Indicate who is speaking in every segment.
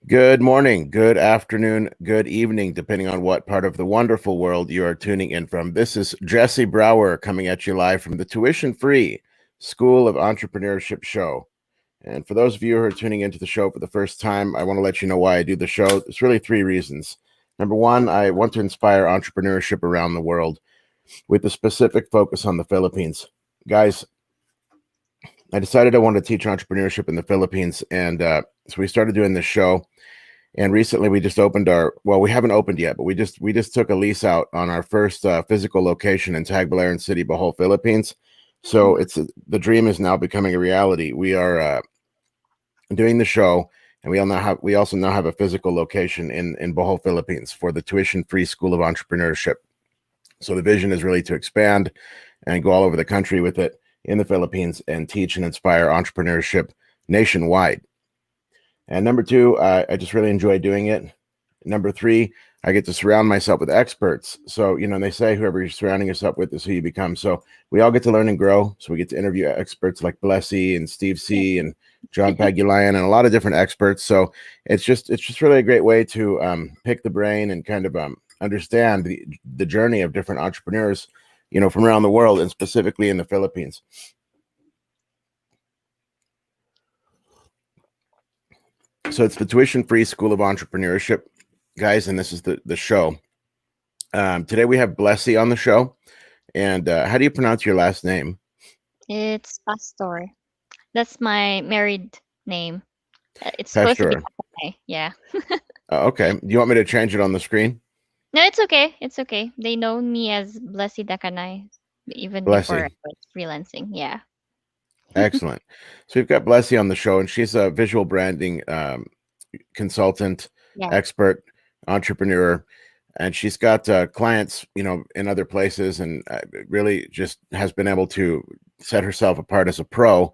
Speaker 1: Good morning, good afternoon, good evening, depending on what part of the wonderful world you are tuning in from. This is Jesse Brower coming at you live from the tuition free School of Entrepreneurship show. And for those of you who are tuning into the show for the first time, I want to let you know why I do the show. It's really three reasons. Number one, I want to inspire entrepreneurship around the world with a specific focus on the Philippines. Guys, I decided I wanted to teach entrepreneurship in the Philippines, and so we started doing this show. And recently, we just opened we haven't opened yet, but we just took a lease out on our first physical location in Tagbilaran City, Bohol, Philippines. So the dream is now becoming a reality. We are doing the show, and we also now have a physical location in Bohol, Philippines for the tuition free School of Entrepreneurship. So the vision is really to expand and go all over the country with it in the Philippines and teach and inspire entrepreneurship nationwide. And number two, I just really enjoy doing it. Number three, I get to surround myself with experts. So, they say whoever you're surrounding yourself with is who you become. So we all get to learn and grow. So we get to interview experts like Blessy and Steve C. and John Pagulayan and a lot of different experts. So it's just really a great way to pick the brain and kind of understand the journey of different entrepreneurs, from around the world and specifically in the Philippines. So it's the tuition-free School of Entrepreneurship, guys, and this is the show. Today we have Blessy on the show. And how do you pronounce your last name?
Speaker 2: It's Pastor. That's my married name. It's supposed to be
Speaker 1: Pastor.
Speaker 2: Dacanay. Yeah.
Speaker 1: Okay. Do you want me to change it on the screen?
Speaker 2: No, it's okay. It's okay. They know me as Blessy Dacanay even before I
Speaker 1: Blessy.
Speaker 2: was freelancing. Yeah.
Speaker 1: Excellent. So we've got Blessy on the show, and she's a visual branding consultant,
Speaker 2: Yeah.
Speaker 1: expert, entrepreneur, and she's got clients, in other places, and really just has been able to set herself apart as a pro.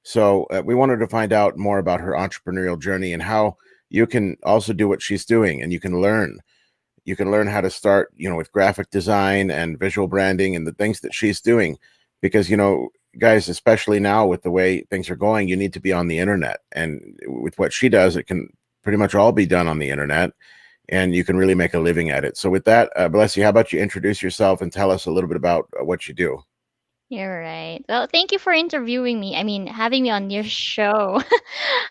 Speaker 1: So we wanted to find out more about her entrepreneurial journey and how you can also do what she's doing, and you can learn. You can learn how to start, with graphic design and visual branding and the things that she's doing, because guys, especially now with the way things are going, you need to be on the internet, and with what she does, it can pretty much all be done on the internet, and you can really make a living at it. So with that, Bless you, how about you introduce yourself and tell us a little bit about what you do?
Speaker 2: You're right. Well, thank you for interviewing me. I mean, having me on your show.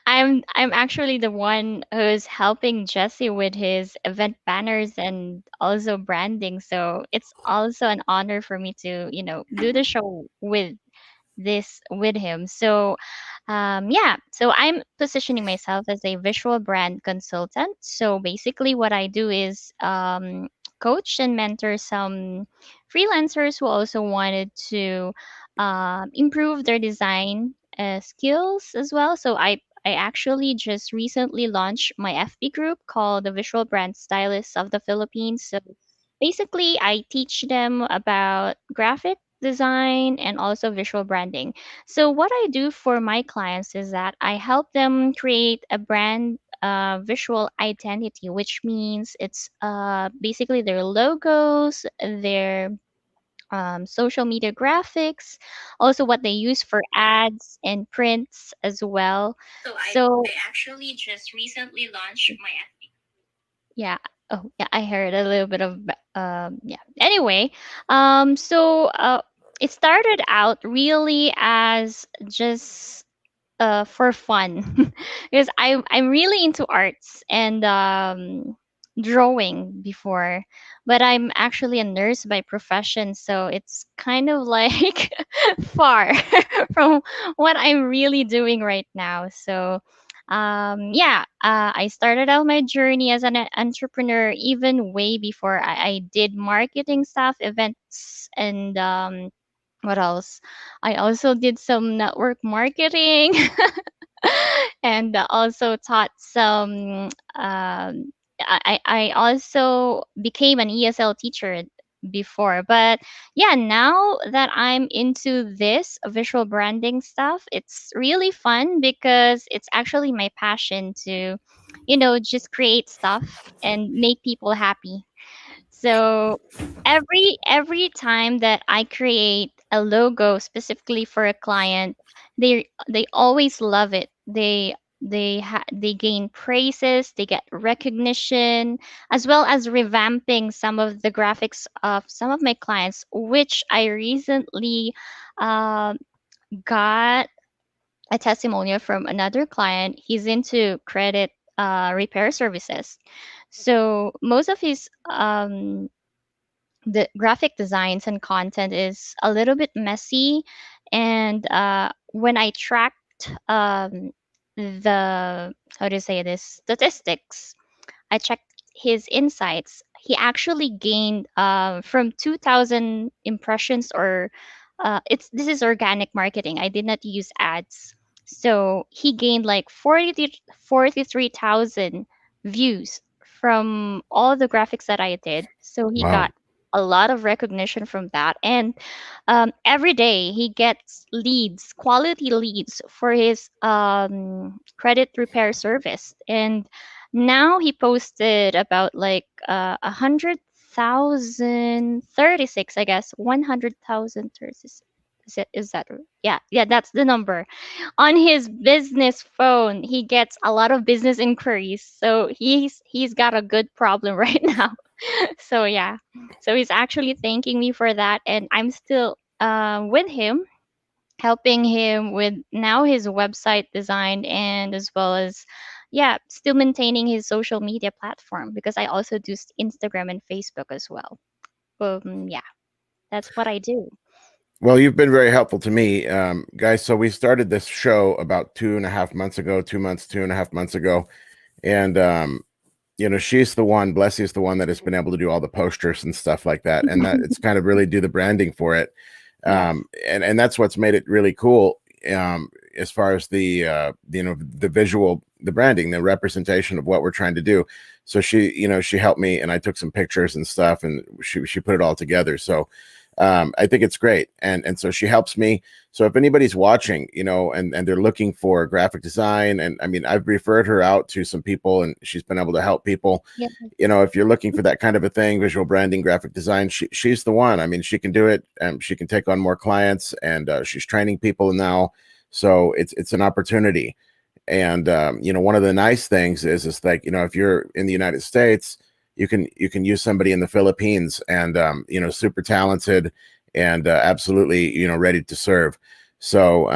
Speaker 2: I'm actually the one who's helping Jesse with his event banners and also branding. So it's also an honor for me to, do the show with him. So, yeah, so I'm positioning myself as a visual brand consultant. So basically, what I do is coach and mentor some freelancers who also wanted to improve their design skills as well. So I actually just recently launched my FB group called the Visual Brand Stylists of the Philippines. So basically, I teach them about graphic design and also visual branding. So, what I do for my clients is that I help them create a brand visual identity, which means it's basically their logos, their social media graphics, also what they use for ads and prints as well. So,
Speaker 1: I actually just recently launched my
Speaker 2: yeah. Oh, yeah, I heard a little bit of yeah. Anyway, so it started out really as just for fun because I'm really into arts and drawing before, but I'm actually a nurse by profession, so it's kind of like far from what I'm really doing right now. So yeah, I started out my journey as an entrepreneur even way before I did marketing stuff, events, and what else? I also did some network marketing and also taught some. I also became an ESL teacher before, but yeah, now that I'm into this visual branding stuff, it's really fun because it's actually my passion to, just create stuff and make people happy. So every time that I create a logo specifically for a client, they always love it. they gain praises, they get recognition, as well as revamping some of the graphics of some of my clients, which I recently uh, got a testimonial from another client. He's into credit repair services. So most of his the graphic designs and content is a little bit messy, and when I tracked the how to say this statistics, I checked his insights. He actually gained from 2,000 impressions, or it's this is organic marketing. I did not use ads, so he gained like 43,000 views from all the graphics that I did. So he
Speaker 1: Wow.
Speaker 2: got a lot of recognition from that, and every day he gets leads, quality leads for his credit repair service, and now he posted about like 100,036, I guess 100,036. Is that yeah, yeah, that's the number on his business phone. He gets a lot of business inquiries, so he's got a good problem right now. So yeah, so he's actually thanking me for that, and I'm still with him, helping him with now his website design, and as well as yeah, still maintaining his social media platform, because I also do Instagram and Facebook as well. Yeah, that's what I do.
Speaker 1: Well, you've been very helpful to me, guys. So we started this show about 2.5 months ago, 2 months, 2.5 months ago, and she's the one, Blessy is the one that has been able to do all the posters and stuff like that, and that it's kind of really do the branding for it,
Speaker 2: Yes.
Speaker 1: and that's what's made it really cool, as far as the visual, the branding, the representation of what we're trying to do. So she helped me, and I took some pictures and stuff, and she put it all together. So I think it's great, and so she helps me. So if anybody's watching, and they're looking for graphic design, and I mean, I've referred her out to some people, and she's been able to help people.
Speaker 2: Yeah.
Speaker 1: If you're looking for that kind of a thing, visual branding, graphic design, she's the one. I mean, she can do it, and she can take on more clients, and she's training people now. So it's an opportunity. And one of the nice things is like, if you're in the United States, you can use somebody in the Philippines, and super talented, and absolutely ready to serve. So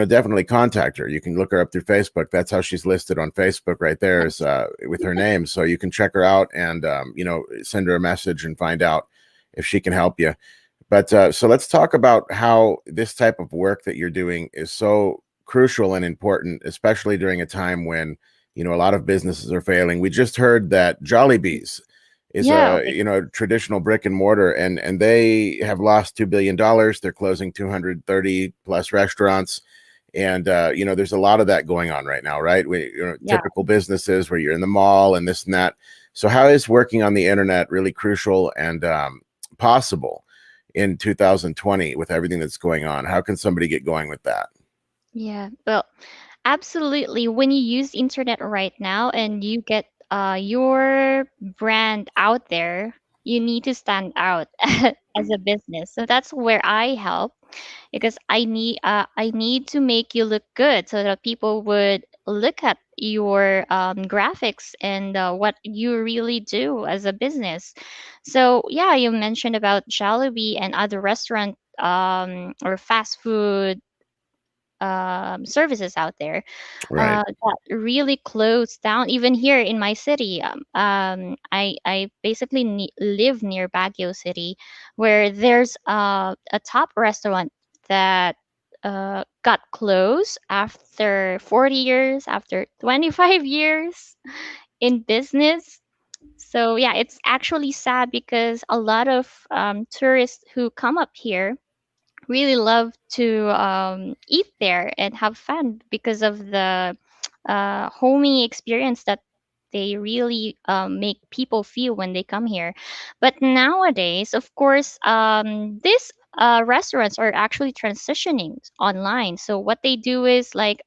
Speaker 1: definitely contact her. You can look her up through Facebook. That's how she's listed on Facebook right there, is with her name. So you can check her out, and send her a message and find out if she can help you. But so let's talk about how this type of work that you're doing is so crucial and important, especially during a time when a lot of businesses are failing. We just heard that Jollibee's is
Speaker 2: Yeah.
Speaker 1: a traditional brick and mortar, and they have lost $2 billion. They're closing 230 plus restaurants, and there's a lot of that going on right now, right?
Speaker 2: Yeah.
Speaker 1: Typical businesses where you're in the mall and this and that. So how is working on the internet really crucial and possible in 2020 with everything that's going on? How can somebody get going with that?
Speaker 2: Yeah. Well, absolutely. When you use internet right now and you get your brand out there, you need to stand out as a business. So that's where I help, because I need to make you look good so that people would look at your graphics and what you really do as a business. So yeah, you mentioned about Jollibee and other restaurant or fast food services out there
Speaker 1: Right.
Speaker 2: that really closed down. Even here in my city, I basically live near Baguio City, where there's a top restaurant that got closed after 40 years, after 25 years in business. So yeah, it's actually sad, because a lot of tourists who come up here really love to eat there and have fun because of the homey experience that they really make people feel when they come here. But nowadays, of course, these restaurants are actually transitioning online. So what they do is like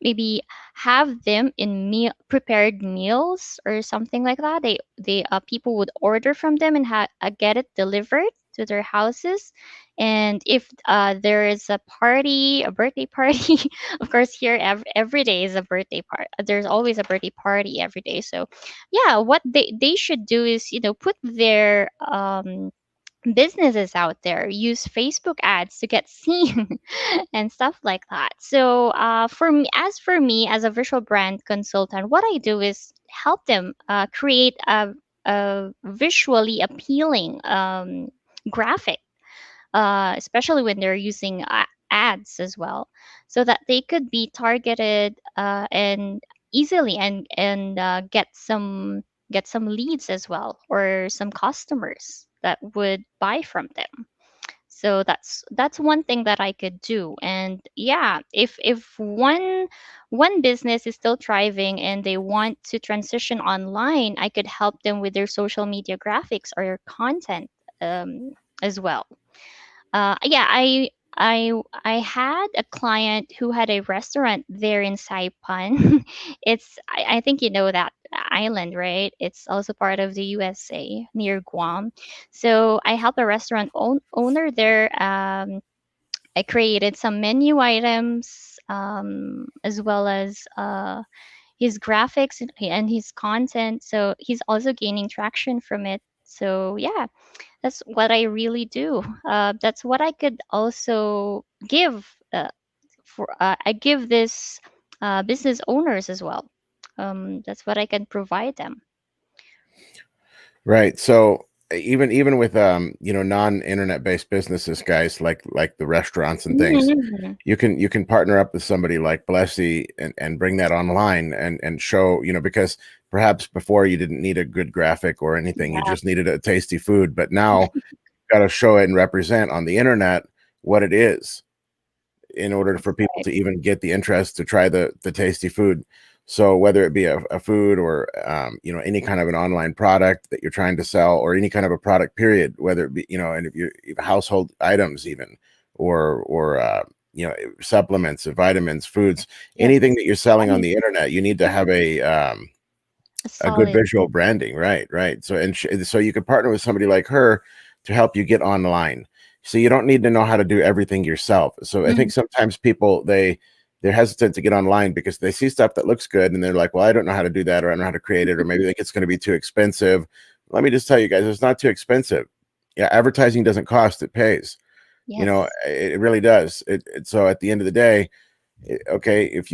Speaker 2: maybe have them in meal prepared meals or something like that. They people would order from them and get it delivered, to their houses. And if there is a party, a birthday party, of course here every day is a birthday part. There's always a birthday party every day. So yeah, what they should do is, put their businesses out there, use Facebook ads to get seen and stuff like that. So for me as a visual brand consultant, what I do is help them create a visually appealing graphic, especially when they're using ads as well, so that they could be targeted and easily and get some leads as well, or some customers that would buy from them. So that's one thing that I could do. And yeah, if one business is still thriving and they want to transition online, I could help them with their social media graphics or content as well. Yeah, I had a client who had a restaurant there in Saipan. I think you know that island, right? It's also part of the USA near Guam. So I helped a restaurant owner there. I created some menu items, as well as his graphics and his content. So he's also gaining traction from it. So yeah, that's what I really do. That's what I could also give for. I give this business owners as well. That's what I can provide them.
Speaker 1: Right. So even with non-internet based businesses, guys, like the restaurants and things,
Speaker 2: Mhm.
Speaker 1: you can partner up with somebody like Blessy and bring that online and show, because perhaps before you didn't need a good graphic or anything, you
Speaker 2: Yeah,
Speaker 1: just needed a tasty food, but now got to show it and represent on the internet what it is in order for people
Speaker 2: right.
Speaker 1: to even get the interest to try the tasty food. So whether it be a food or any kind of an online product that you're trying to sell, or any kind of a product period, whether it be and if you household items even, or supplements, vitamins, foods,
Speaker 2: Yes,
Speaker 1: anything that you're selling on
Speaker 2: and
Speaker 1: the internet, you need to have
Speaker 2: a
Speaker 1: a good
Speaker 2: solid.
Speaker 1: visual branding, right. So so you could partner with somebody like her to help you get online, so you don't need to know how to do everything yourself. So I
Speaker 2: Mm,
Speaker 1: think sometimes people they're hesitant to get online because they see stuff that looks good and they're like, well, I don't know how to do that, or I don't know how to create it, or maybe think it's going to be too expensive. Let me just tell you guys, it's not too expensive. Yeah, advertising doesn't cost, it pays.
Speaker 2: yes.
Speaker 1: It really does. So at the end of the day, okay, if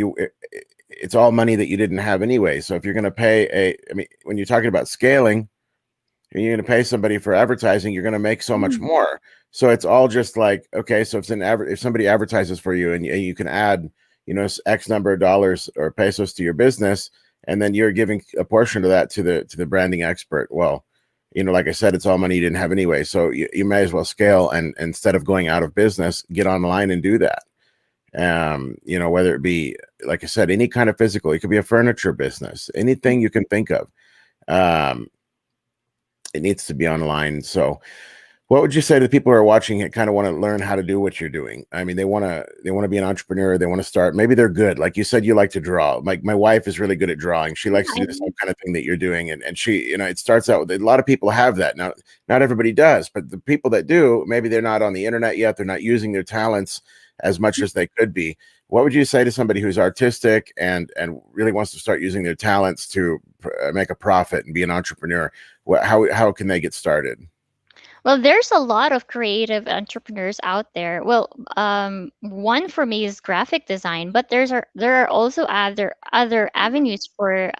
Speaker 1: it's all money that you didn't have anyway. So if you're going to pay I mean, when you're talking about scaling, and you're going to pay somebody for advertising, you're going to make so much
Speaker 2: Mm,
Speaker 1: more. So it's all just like, okay, so if somebody advertises for you, and you can add, X number of dollars or pesos to your business, and then you're giving a portion of that to the branding expert. Well, like I said, it's all money you didn't have anyway. So you may as well scale, and instead of going out of business, get online and do that. Whether it be, like I said, any kind of physical, it could be a furniture business, anything you can think of. Um, it needs to be online. So what would you say to the people who are watching it, kind of want to learn how to do what you're doing? I mean, they want to be an entrepreneur, they want to start, maybe they're good, like you said, you like to draw. Like my wife is really good at drawing, she
Speaker 2: yeah,
Speaker 1: likes to do the same kind of thing that you're doing, and she, it starts out with, a lot of people have that. Now, not everybody does, but the people that do, maybe they're not on the internet yet, they're not using their talents as much as they could be. What would you say to somebody who's artistic and really wants to start using their talents to make a profit and be an entrepreneur? How can they get started?
Speaker 2: well, there's a lot of creative entrepreneurs out there. Well, one for me is graphic design, but there are also other avenues for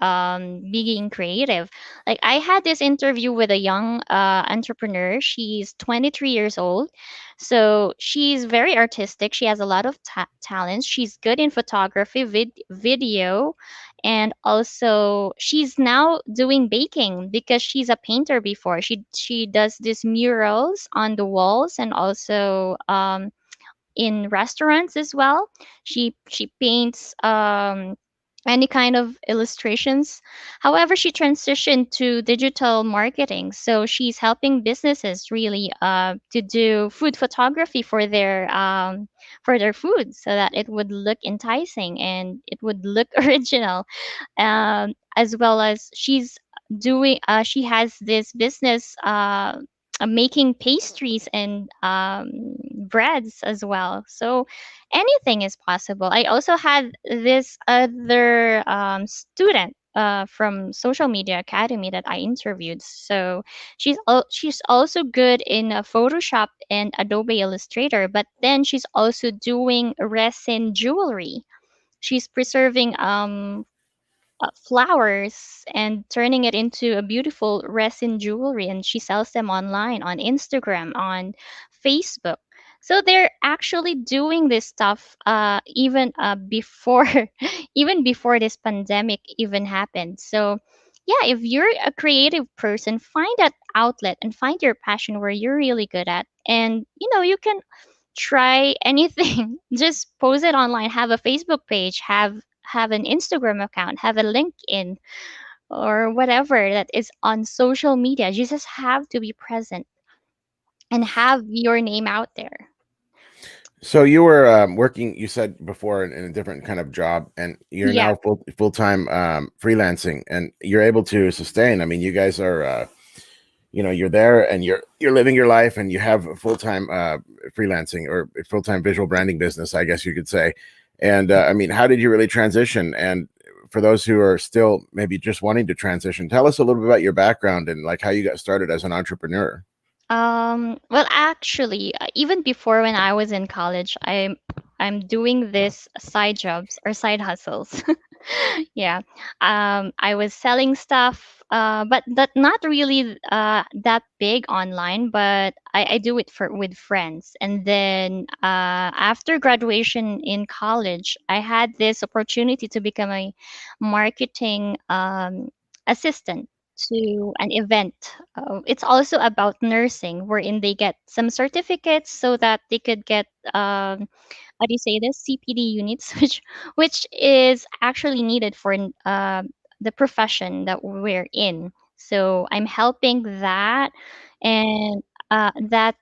Speaker 2: being creative. Like I had this interview with a young entrepreneur. She's 23 years old, so she's very artistic. She has a lot of talents. She's good in photography, video, and also she's now doing baking because she's a painter before. She does these murals on the walls, and also in restaurants as well. She paints any kind of illustrations. However, she transitioned to digital marketing, so she's helping businesses really to do food photography for their food, so that it would look enticing and it would look original. As well as she has this business. making pastries and breads as well. So anything is possible. I also had this other student from Social Media Academy that I interviewed. So she's also good in Photoshop and Adobe Illustrator, but then she's also doing resin jewelry. She's preserving flowers and turning it into a beautiful resin jewelry, and she sells them online on Instagram, on Facebook. So they're actually doing this stuff even before even before this pandemic even happened. So yeah, if you're a creative person, find that outlet and find your passion where you're really good at, and you can try anything. Just post it online, have a Facebook page, have an Instagram account, have a LinkedIn, or whatever that is on social media. You just have to be present and have your name out there.
Speaker 1: So you were working, you said before, in a different kind of job, and you're
Speaker 2: Yeah.
Speaker 1: now full time freelancing, and you're able to sustain. I mean, you guys are, you're there, and you're living your life, and you have a full time freelancing or full time visual branding business, I guess you could say. And I mean, how did you really transition? And for those who are still maybe just wanting to transition, tell us a little bit about your background and like how you got started as an entrepreneur.
Speaker 2: Well, actually, even before when I was in college, I'm doing this side jobs or side hustles. Yeah. I was selling stuff, but that not really that big online, but I do it for with friends. And then after graduation in college, I had this opportunity to become a marketing assistant to an event. It's also about nursing, wherein they get some certificates so that they could get how do you say this, CPD units, which is actually needed for the profession that we're in. So I'm helping that, and that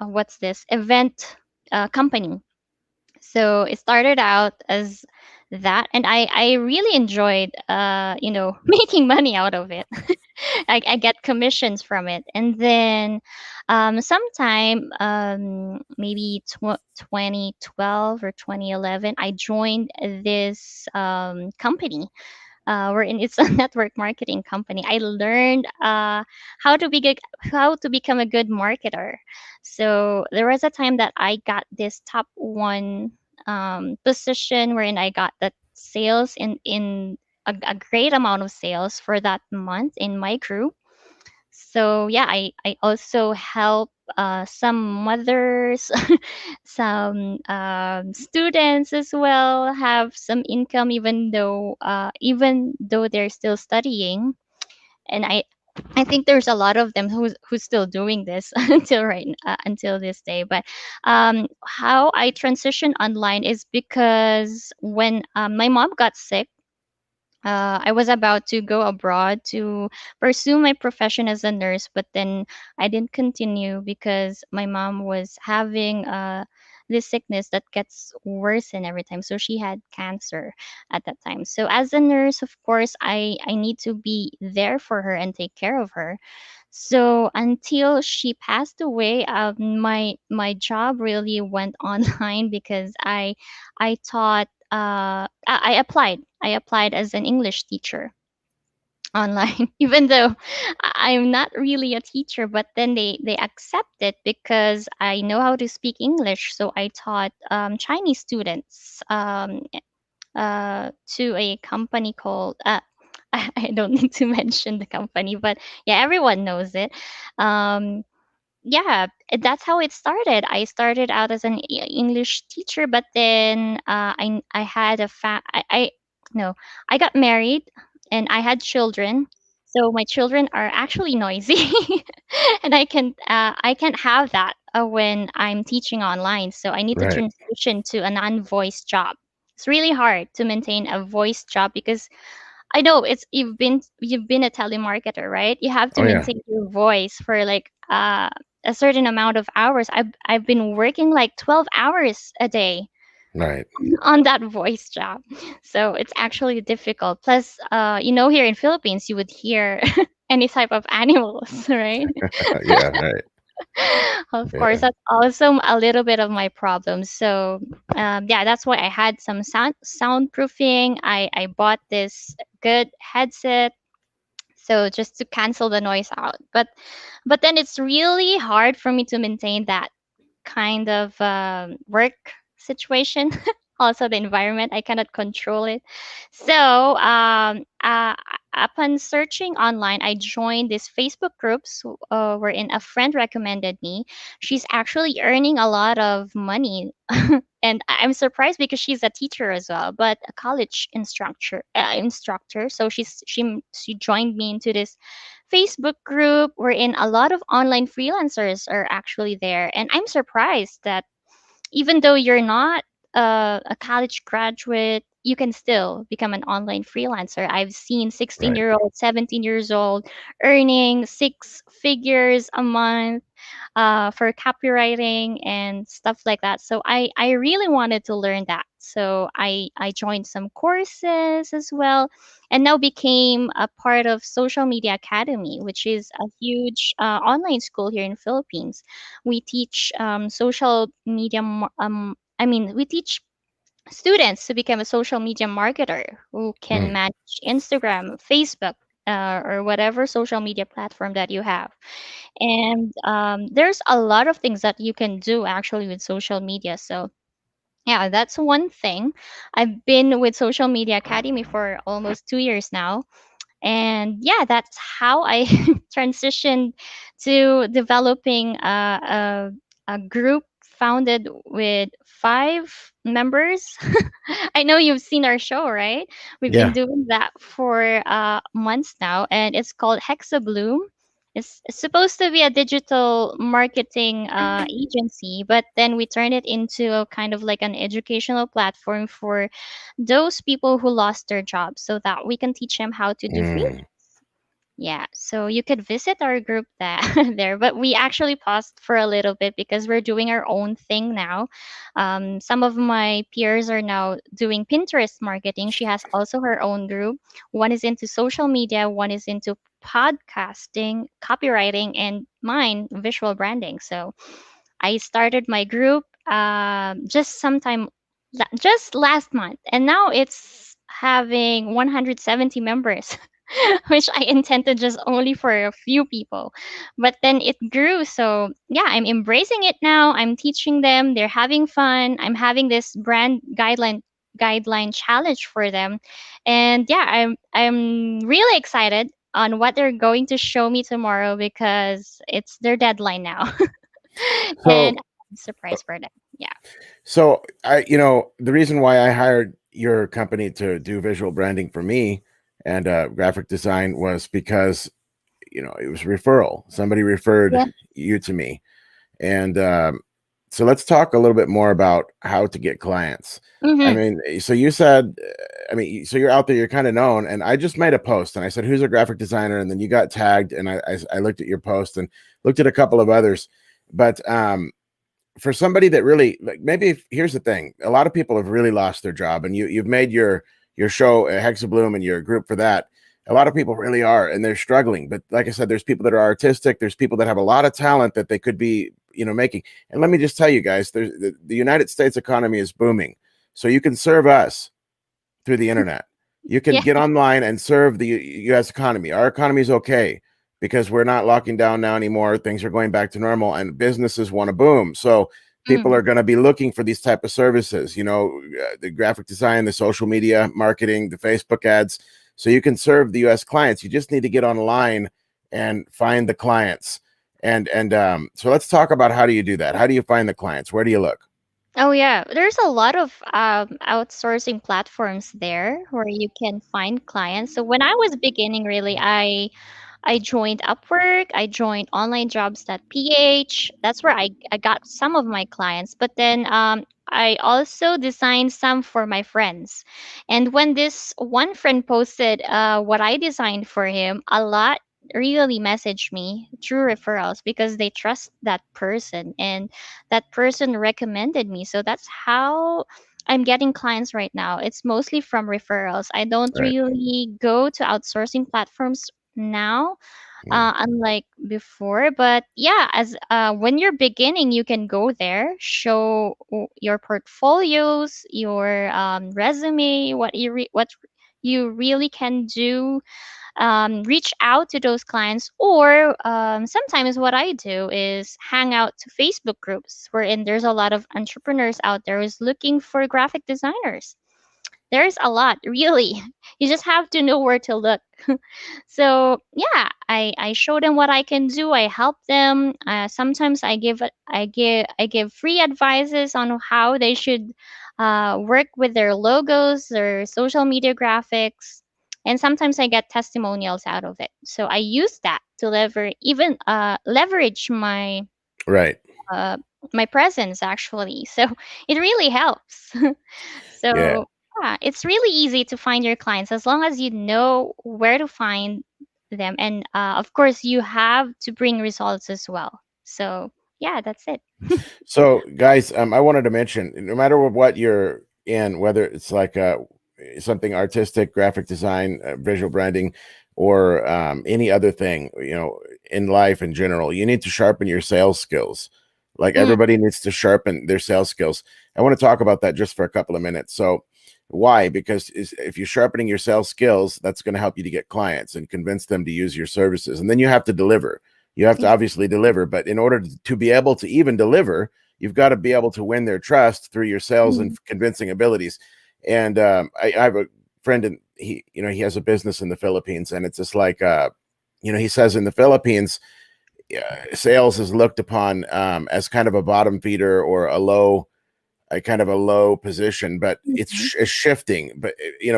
Speaker 2: what's this event company. So it started out as that, and I really enjoyed making money out of it. I get commissions from it. And then sometime maybe 2012 or 2011, I joined this company wherein it's a network marketing company. I learned how to become a good marketer. So there was a time that I got this top one position wherein I got that sales in a great amount of sales for that month in my group. So yeah, I also help some mothers, some students as well have some income, even though they're still studying. And I think there's a lot of them who's still doing this until this day. But how I transitioned online is because when my mom got sick, I was about to go abroad to pursue my profession as a nurse, but then I didn't continue because my mom was having this sickness that gets worse and every time. So she had cancer at that time. So as a nurse, of course, I need to be there for her and take care of her. So until she passed away, my job really went online because I taught. I applied as an English teacher online, even though I'm not really a teacher. But then they accept it because I know how to speak English. So I taught Chinese students to a company called. I don't need to mention the company, but yeah, everyone knows it. Um, yeah, that's how it started. I started out as an English teacher, but then I had I no, I got married and I had children. So my children are actually noisy, and I can't have that when I'm teaching online. So I need to
Speaker 1: Right.
Speaker 2: transition to a non-voice job. It's really hard to maintain a voice job because I know it's you've been a telemarketer, right? You have to
Speaker 1: Oh yeah.
Speaker 2: maintain your voice for like a certain amount of hours. I've been working like 12 hours a day
Speaker 1: Right.
Speaker 2: on that voice job. So it's actually difficult. Plus here in Philippines you would hear any type of animals, right?
Speaker 1: Yeah, right.
Speaker 2: Of course,
Speaker 1: Yeah.
Speaker 2: that's also a little bit of my problem. So, yeah, that's why I had some soundproofing. I bought this good headset, so just to cancel the noise out. But then it's really hard for me to maintain that kind of work situation. Also, the environment, I cannot control it. So, upon searching online, I joined this Facebook groups wherein a friend recommended me. She's actually earning a lot of money. And I'm surprised because she's a teacher as well, but a college instructor. So she joined me into this Facebook group wherein a lot of online freelancers are actually there. And I'm surprised that even though you're not a college graduate, you can still become an online freelancer. I've seen 16
Speaker 1: Right.
Speaker 2: year old, 17 years old earning six figures a month for copywriting and stuff like that. So I really wanted to learn that. So I joined some courses as well, and now became a part of Social Media Academy, which is a huge online school here in Philippines. We teach social media. I mean, we teach students to become a social media marketer who can
Speaker 1: Mm.
Speaker 2: manage Instagram, Facebook, or whatever social media platform that you have. And there's a lot of things that you can do actually with social media. So yeah, that's one thing. I've been with Social Media Academy for almost 2 years now, and yeah, that's how I transitioned to developing a group founded with 5 members. I know you've seen our show, right? We've been
Speaker 1: Yeah.
Speaker 2: doing that for months now, and it's called Hexabloom. It's supposed to be a digital marketing agency, but then we turned it into a kind of like an educational platform for those people who lost their jobs so that we can teach them how to do
Speaker 1: Mm.
Speaker 2: freelance. Yeah, so you could visit our group that there, but we actually paused for a little bit because we're doing our own thing now. Some of my peers are now doing Pinterest marketing. She has also her own group. One is into social media, one is into podcasting, copywriting, and mine visual branding. So I started my group just last month, and now it's having 170 members, which I intended just only for a few people. But then it grew. So yeah, I'm embracing it now. I'm teaching them. They're having fun. I'm having this brand guideline challenge for them. And yeah, I'm really excited on what they're going to show me tomorrow because it's their deadline now. And
Speaker 1: So,
Speaker 2: I'm surprised for them. Yeah.
Speaker 1: so the reason why I hired your company to do visual branding for me and graphic design was because, it was referral. Somebody referred
Speaker 2: Yeah.
Speaker 1: you to me. And so let's talk a little bit more about how to get clients. I
Speaker 2: Mm-hmm.
Speaker 1: mean, so you said, so you're out there, you're kind of known. And I just made a post and I said, who's a graphic designer? And then you got tagged. And I looked at your post and looked at a couple of others. But for somebody that really, like, maybe here's the thing, a lot of people have really lost their job, and you've made your show Hexabloom and your group for that. A lot of people really are, and they're struggling. But like I said, there's people that are artistic, there's people that have a lot of talent that they could be, making. And let me just tell you guys, there's the United States economy is booming, so you can serve us through the internet. You can
Speaker 2: Yeah.
Speaker 1: get online and serve the U.S. economy. Our economy is okay because we're not locking down now anymore. Things are going back to normal, and businesses want to boom. So people
Speaker 2: Mm.
Speaker 1: are going to be looking for these type of services. The graphic design, the social media marketing, the Facebook ads. So you can serve the U.S. clients. You just need to get online and find the clients. And so let's talk about, how do you do that? How do you find the clients? Where do you look?
Speaker 2: Oh yeah, there's a lot of outsourcing platforms there where you can find clients. So when I was beginning, really, I joined Upwork, I joined onlinejobs.ph. That's where I got some of my clients. But then I also designed some for my friends. And when this one friend posted what I designed for him, a lot really messaged me through referrals because they trust that person and that person recommended me. So that's how I'm getting clients right now. It's mostly from referrals. I don't
Speaker 1: Right.
Speaker 2: really go to outsourcing platforms now,
Speaker 1: Mm.
Speaker 2: unlike before. But yeah, as when you're beginning, you can go there, show your portfolios, your resume, what you really can do, reach out to those clients, or sometimes what I do is hang out to Facebook groups wherein there's a lot of entrepreneurs out there who's looking for graphic designers. There's a lot, really. You just have to know where to look. So yeah, I show them what I can do. I help them. Sometimes I give free advices on how they should work with their logos, their social media graphics, and sometimes I get testimonials out of it. So I use that to leverage
Speaker 1: Right.
Speaker 2: uh, my presence actually. So it really helps.
Speaker 1: Yeah.
Speaker 2: So yeah, it's really easy to find your clients as long as you know where to find them, and of course you have to bring results as well. So yeah, that's it.
Speaker 1: So, guys, I wanted to mention, no matter what you're in, whether it's like something artistic, graphic design, visual branding, or any other thing, in life in general, you need to sharpen your sales skills. Like
Speaker 2: Mm,
Speaker 1: everybody needs to sharpen their sales skills. I want to talk about that just for a couple of minutes. So, why? Because if you're sharpening your sales skills, that's going to help you to get clients and convince them to use your services. And then you have to deliver. You have to
Speaker 2: ex-
Speaker 1: obviously deliver, but in order to be able to even deliver, you've got to be able to win their trust through your sales and
Speaker 2: mm,
Speaker 1: convincing abilities. And I have a friend, and he has a business in the Philippines, and it's just like he says in the Philippines, sales is looked upon as kind of a bottom feeder or a kind of a low position, but
Speaker 2: mhm.
Speaker 1: it's shifting. But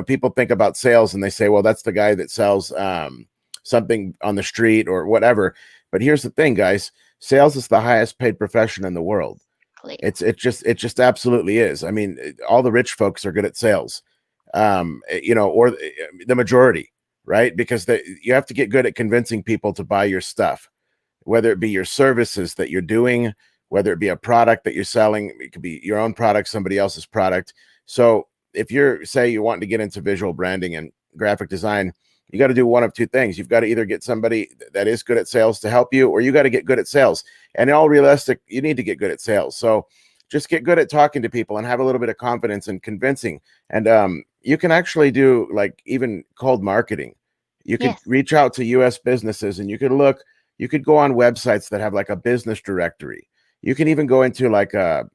Speaker 1: people think about sales and they say, well, that's the guy that sells something on the street or whatever. But here's the thing, guys: sales is the highest paid profession in the world.
Speaker 2: Exactly.
Speaker 1: It just absolutely is. I mean, all the rich folks are good at sales, or the majority, right? Because you have to get good at convincing people to buy your stuff, whether it be your services that you're doing, whether it be a product that you're selling. It could be your own product, somebody else's product. So if you're, say, you want to get into visual branding and graphic design, you got to do one of two things. You've got to either get somebody that is good at sales to help you, or you got to get good at sales. And in all realistic, you need to get good at sales. So just get good at talking to people and have a little bit of confidence and convincing. And you can actually do like even cold marketing. You could
Speaker 2: Yes.
Speaker 1: reach out to US businesses and you could go on websites that have like a business directory. You can even go into like a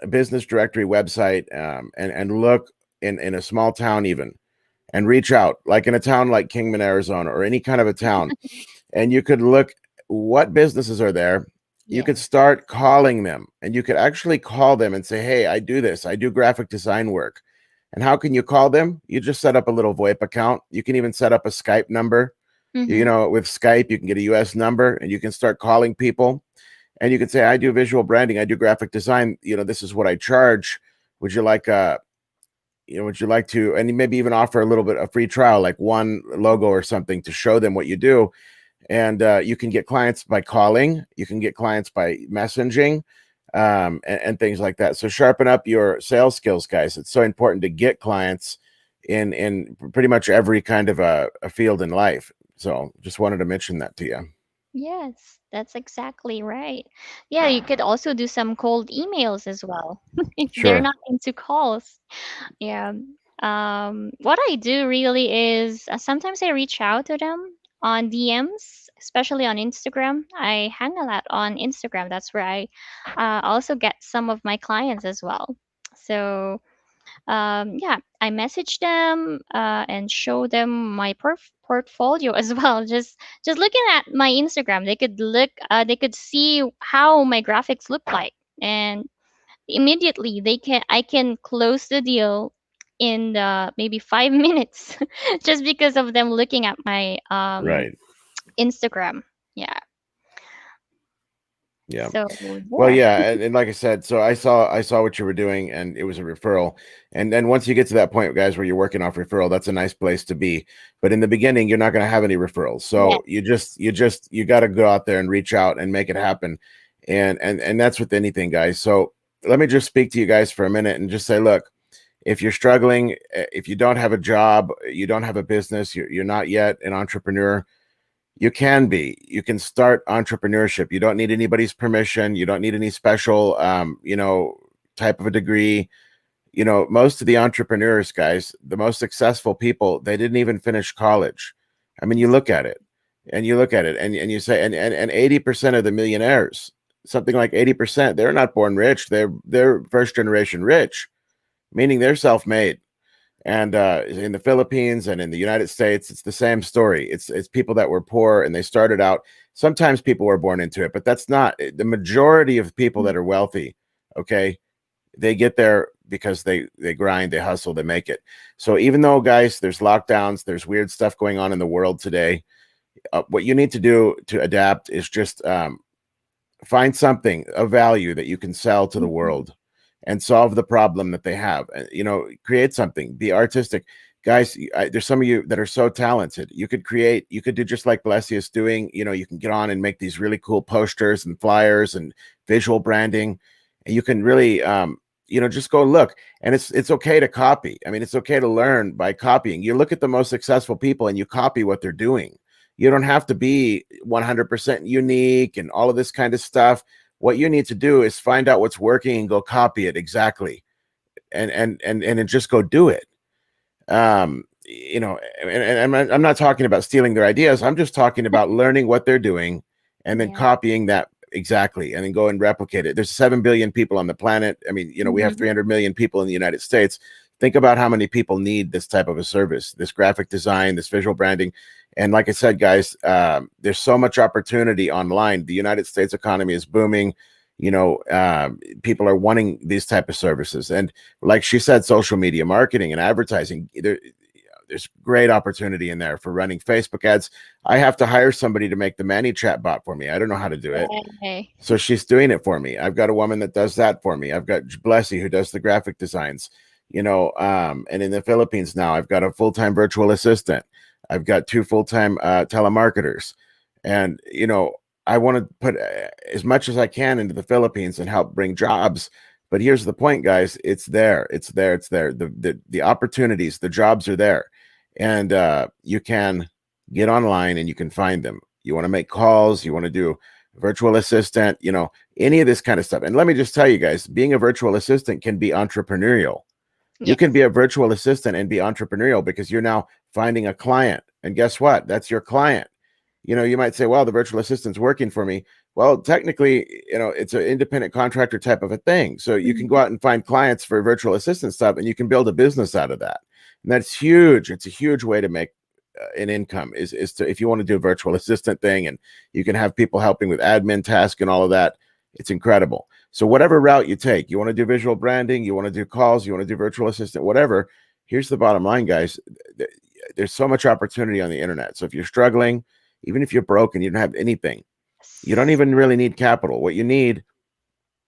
Speaker 1: business directory website, and look in a small town even, and reach out, like in a town like Kingman, Arizona, or any kind of a town, and you could look what businesses are there. You
Speaker 2: Yes.
Speaker 1: could start calling them, and you could actually call them and say, hey, I do this, I do graphic design work. And how can you call them? You just set up a little VoIP account. You can even set up a Skype number.
Speaker 2: Mm-hmm.
Speaker 1: With Skype, you can get a US number and you can start calling people, and you can say, I do visual branding, I do graphic design, this is what I charge. Would you like would you like to, and maybe even offer a little bit of free trial, like one logo or something, to show them what you do. And you can get clients by calling, you can get clients by messaging, and things like that. So sharpen up your sales skills, guys. It's so important to get clients in pretty much every kind of a field in life. So just wanted to mention that to you.
Speaker 2: Yes, that's exactly right. Yeah, you could also do some cold emails as well if they're
Speaker 1: Sure.
Speaker 2: not into calls. Yeah. What I do really is sometimes I reach out to them on DMs, especially on Instagram. I hang a lot on Instagram. That's where I also get some of my clients as well. So yeah, I message them and show them my portfolio as well. Just looking at my Instagram, they could see how my graphics look like, and immediately I can close the deal in maybe 5 minutes, just because of them looking at my
Speaker 1: Right.
Speaker 2: Instagram. Yeah.
Speaker 1: Yeah.
Speaker 2: So
Speaker 1: Well,
Speaker 2: there.
Speaker 1: yeah, and like I said, so I saw what you were doing, and it was a referral. And then once you get to that point, guys, where you're working off referral, that's a nice place to be. But in the beginning, you're not going to have any referrals,
Speaker 2: Yeah.
Speaker 1: so you got to go out there and reach out and make it happen. And that's with anything, guys. So let me just speak to you guys for a minute and just say, look, if you're struggling, if you don't have a job, you don't have a business, you're not yet an entrepreneur, You can be. You can start entrepreneurship. You don't need anybody's permission. You don't need any special, type of a degree. Most of the entrepreneurs, guys, the most successful people, they didn't even finish college. I mean, you look at it and you look at it and you say, and 80% of the millionaires, something like 80%, they're not born rich. They're first generation rich, meaning they're self-made. And in the Philippines and in the United States, it's the same story. It's people that were poor and they started out. Sometimes people were born into it, but that's not the majority of people that are wealthy. Okay, they get there because they grind, they hustle, they make it. So even though, guys, there's lockdowns, there's weird stuff going on in the world today, what you need to do to adapt is just find something of value that you can sell to the
Speaker 2: Mhm.
Speaker 1: world and solve the problem that they have. Create something, be artistic. Guys, there's some of you that are so talented. You could do just like Blessy is doing. You can get on and make these really cool posters and flyers and visual branding. And you can really, just go look. And it's okay to copy. I mean, it's okay to learn by copying. You look at the most successful people and you copy what they're doing. You don't have to be 100% unique and all of this kind of stuff. What you need to do is find out what's working and go copy it exactly, and just go do it. I'm not talking about stealing their ideas. I'm just talking about learning what they're doing and then
Speaker 2: Yeah.
Speaker 1: copying that exactly and then go and replicate it. There's 7 billion people on the planet. I mean, we have
Speaker 2: Mhm.
Speaker 1: 300 million people in the United States. Think about how many people need this type of a service, this graphic design, this visual branding. And like I said, guys, there's so much opportunity online. The United States economy is booming. People are wanting these type of services. And like she said, social media marketing and advertising, there's great opportunity in there for running Facebook ads. I have to hire somebody to make the Manny chat bot for me. I don't know how to do it.
Speaker 2: Yay.
Speaker 1: So she's doing it for me. I've got a woman that does that for me. I've got Blessy who does the graphic designs, and in the Philippines now, I've got a full-time virtual assistant. I've got two full-time telemarketers. And, I want to put as much as I can into the Philippines and help bring jobs. But here's the point, guys. It's there. It's there. It's there. The opportunities, the jobs are there. And you can get online and you can find them. You want to make calls, you want to do virtual assistant, any of this kind of stuff. And let me just tell you guys, being a virtual assistant can be entrepreneurial. You can
Speaker 2: Yes.
Speaker 1: be a virtual assistant and be entrepreneurial because you're now finding a client. And guess what? That's your client. You might say, well, the virtual assistant's working for me. Well, technically, it's an independent contractor type of a thing. So you can go
Speaker 2: Mhm.
Speaker 1: out and find clients for virtual assistant stuff and you can build a business out of that. And that's huge. It's a huge way to make an income is to, if you want to do a virtual assistant thing and you can have people helping with admin tasks and all of that, it's incredible. So whatever route you take, you want to do visual branding, you want to do calls, you want to do virtual assistant, whatever. Here's the bottom line, guys. There's so much opportunity on the internet. So if you're struggling, even if you're broke and you don't have anything, you don't
Speaker 2: Yes.
Speaker 1: even really need capital. What you need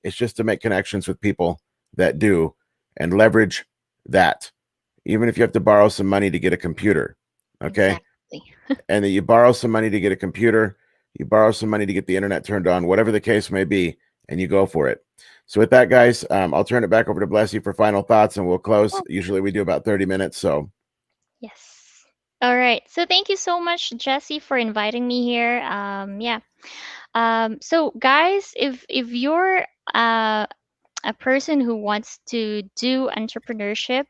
Speaker 1: is just to make connections with people that do and leverage that. Even if you have to borrow some money to get a computer, okay?
Speaker 2: Exactly.
Speaker 1: And that you borrow some money to get a computer, you borrow some money to get the internet turned on, whatever the case may be, and you go for it. So with that, guys, I'll turn it back over to Blessy for final thoughts, and we'll close.
Speaker 2: Oh,
Speaker 1: Usually we do about 30 minutes. So
Speaker 2: yes. All right. So thank you so much, Jesse, for inviting me here. Yeah. So guys, if you're uh, a person who wants to do entrepreneurship,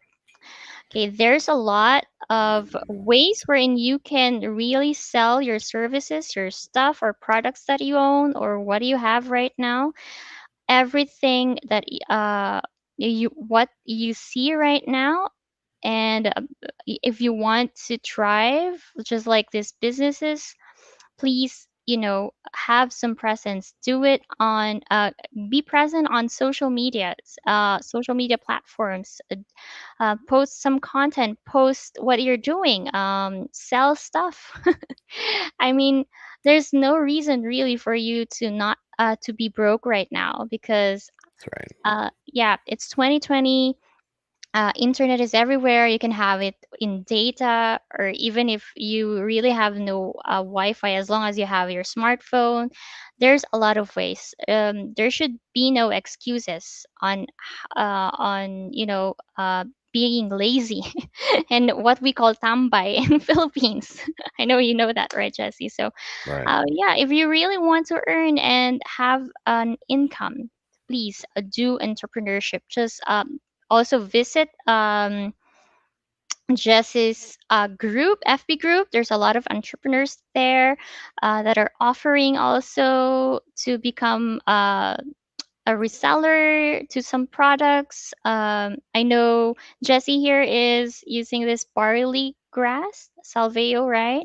Speaker 2: okay, there's a lot of ways wherein you can really sell your services, your stuff, or products that you own, or what do you have right now. Everything that you what you see right now, and if you want to thrive, just like these businesses, please, have some presence. Do it on be present on social media platforms. Post some content, post what you're doing, sell stuff. I mean, there's no reason really for you to not to be broke right now, because
Speaker 1: that's right.
Speaker 2: yeah, it's 2020. Internet is everywhere. You can have it in data, or even if you really have no Wi-Fi, as long as you have your smartphone, there's a lot of ways. There should be no excuses on being lazy and what we call tambay in Philippines. I know you know that, right, Jesse? So,
Speaker 1: Right.
Speaker 2: yeah, if you really want to earn and have an income, please do entrepreneurship. Just also visit Jess's group, FB group. There's a lot of entrepreneurs there that are offering also to become a reseller to some products. I know Jesse here is using this barley grass, salveo, right?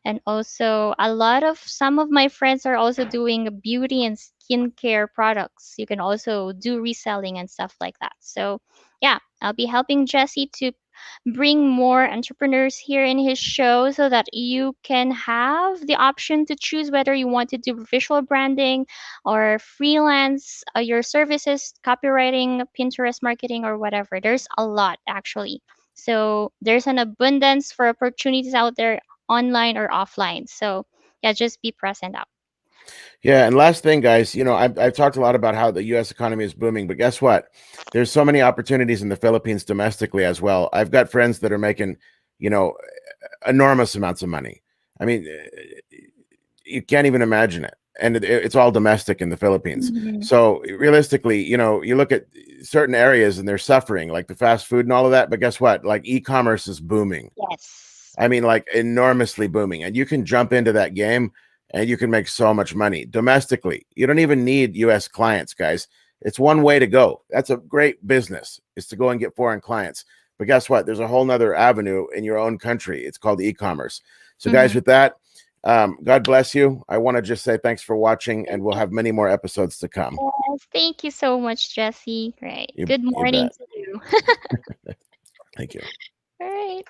Speaker 2: And also, a lot of some of my friends are also doing beauty and skincare products. You can also do reselling and stuff like that. So, yeah, I'll be helping Jesse to bring more entrepreneurs here in his show so that you can have the option to choose whether you want to do visual branding or freelance your services, copywriting, Pinterest marketing, or whatever. There's a lot actually. So there's an abundance for opportunities out there, online or offline. So yeah, just be present out.
Speaker 1: Yeah, and last thing, guys, I've talked a lot about how the U.S. economy is booming, but guess what? There's so many opportunities in the Philippines domestically as well. I've got friends that are making, you know, enormous amounts of money. I mean, you can't even imagine it. And it's all domestic in the Philippines.
Speaker 2: Mhm.
Speaker 1: So realistically, you look at certain areas and they're suffering, like the fast food and all of that. But guess what? Like e-commerce is booming.
Speaker 2: Yes.
Speaker 1: I mean, like enormously booming. And you can jump into that game and you can make so much money domestically. You don't even need US clients, guys. It's one way to go. That's a great business, is to go and get foreign clients. But guess what? There's a whole nother avenue in your own country. It's called e-commerce. So, guys,
Speaker 2: Mhm.
Speaker 1: with that, God bless you. I want to just say thanks for watching, and we'll have many more episodes to come.
Speaker 2: Yes, thank you so much, Jesse. Right.
Speaker 1: You,
Speaker 2: Good
Speaker 1: you
Speaker 2: morning
Speaker 1: bet.
Speaker 2: to you.
Speaker 1: Thank you.
Speaker 2: All right.